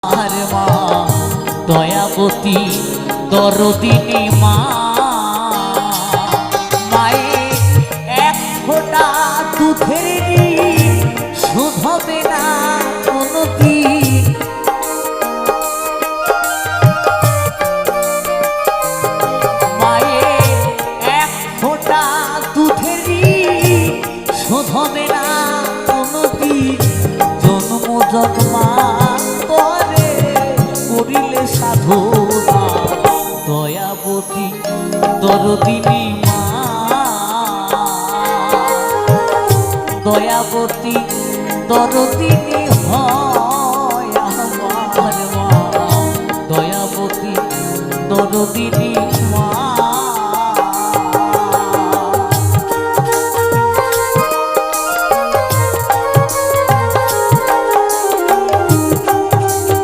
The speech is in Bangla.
আর মা দয়াবতী দরদিনী মা, মায়ের এক ফোঁটা দুধের ঋণ শোধ হবে না কোনোদিন। মায়ের এক ফোঁটা দুধের ঋণ শোধ হবে না কোনোদিন। জন্ম জন্মান্তরে করিলে সাধনা, দয়াবতী দরদিনী মা, দয়াবতী দরদিনী